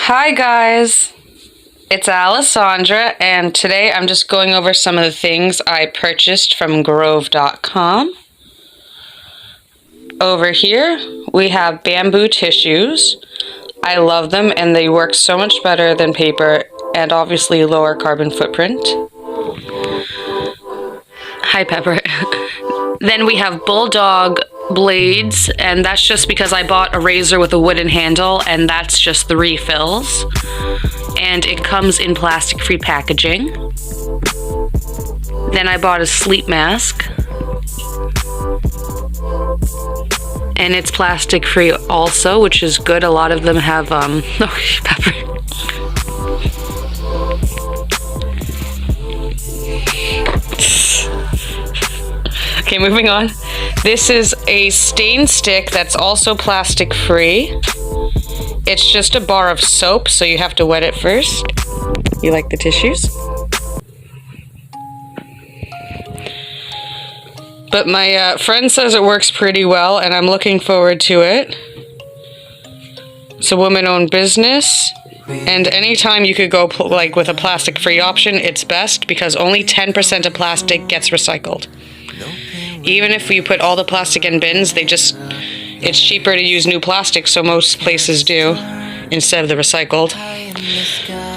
Hi guys, it's Alessandra, and today I'm just going over some of the things I purchased from Grove.com. Over here we have bamboo tissues. I love them and they work so much better than paper and obviously lower carbon footprint. Hi Pepper. Then we have bulldog blades, and that's just because I bought a razor with a wooden handle and that's just the refills. And it comes in plastic-free packaging. Then I bought a sleep mask. And it's plastic-free also, which is good. A lot of them have, oh, Pepper. Okay, moving on. This is a stain stick that's also plastic free. It's just a bar of soap, so you have to wet it first. You like the tissues? But my friend says it works pretty well, and I'm looking forward to it. It's a woman-owned business, and anytime you could go with a plastic-free option, it's best because only 10% of plastic gets recycled. Even if you put all the plastic in bins, it's cheaper to use new plastic, so most places do, instead of the recycled.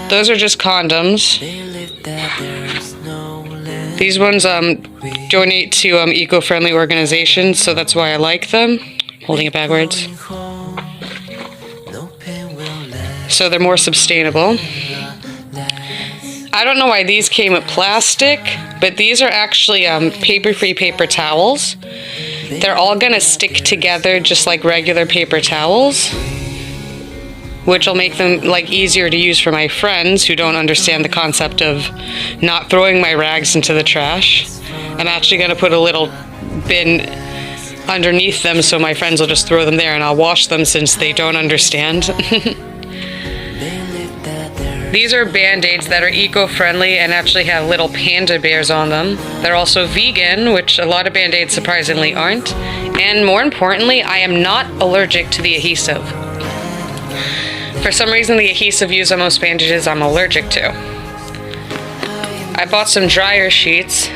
Those are just condoms. These ones donate to eco-friendly organizations, so that's why I like them. Holding it backwards. So they're more sustainable. I don't know why these came with plastic, but these are actually paper-free paper towels. They're all gonna stick together just like regular paper towels, which will make them easier to use for my friends who don't understand the concept of not throwing my rags into the trash. I'm actually gonna put a little bin underneath them so my friends will just throw them there and I'll wash them since they don't understand. These are band-aids that are eco-friendly and actually have little panda bears on them. They're also vegan, which a lot of band-aids surprisingly aren't. And more importantly, I am not allergic to the adhesive. For some reason, the adhesive used on most bandages I'm allergic to. I bought some dryer sheets.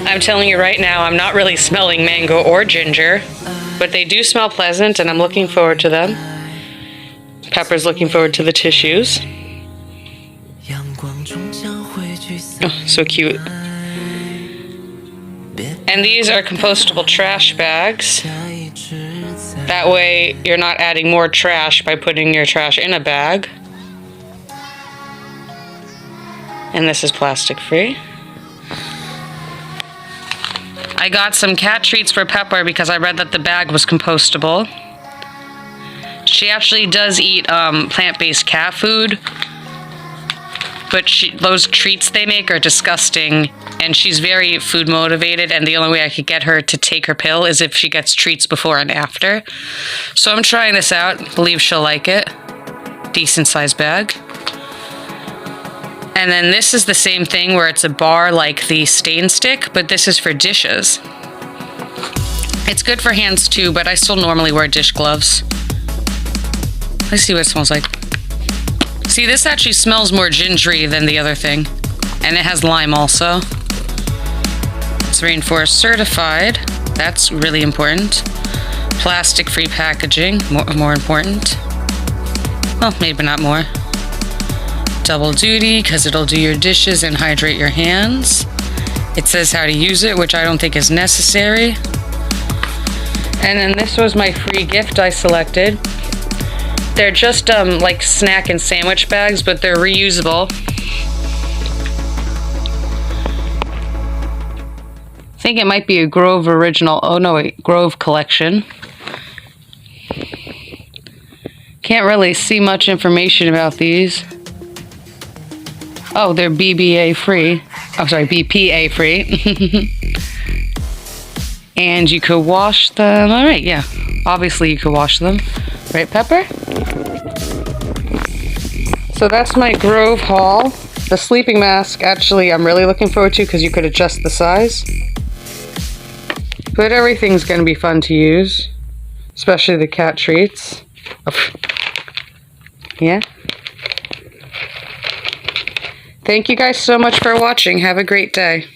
I'm telling you right now, I'm not really smelling mango or ginger, but they do smell pleasant and I'm looking forward to them. Pepper's looking forward to the tissues. Oh, so cute. And these are compostable trash bags. That way you're not adding more trash by putting your trash in a bag. And this is plastic free. I got some cat treats for Pepper because I read that the bag was compostable. She actually does eat plant-based cat food. But those treats they make are disgusting, and she's very food motivated, and the only way I could get her to take her pill is if she gets treats before and after. So I'm trying this out, believe she'll like it. Decent sized bag. And then this is the same thing where it's a bar like the stain stick, but this is for dishes. It's good for hands too, but I still normally wear dish gloves. Let's see what it smells like. See, this actually smells more gingery than the other thing. And it has lime also. It's rainforest certified. That's really important. Plastic-free packaging, more important. Well, maybe not more. Double duty, because it'll do your dishes and hydrate your hands. It says how to use it, which I don't think is necessary. And then this was my free gift I selected. They're just like snack and sandwich bags, but they're reusable. I think it might be a Grove original. Oh no, wait, Grove collection. Can't really see much information about these. Oh, they're BBA free. Oh, sorry, BPA free. And you could wash them. All right, yeah. Obviously, you could wash them. Right, Pepper? So that's my Grove haul. The sleeping mask, actually, I'm really looking forward to because you could adjust the size. But everything's going to be fun to use, especially the cat treats. Yeah? Thank you guys so much for watching. Have a great day.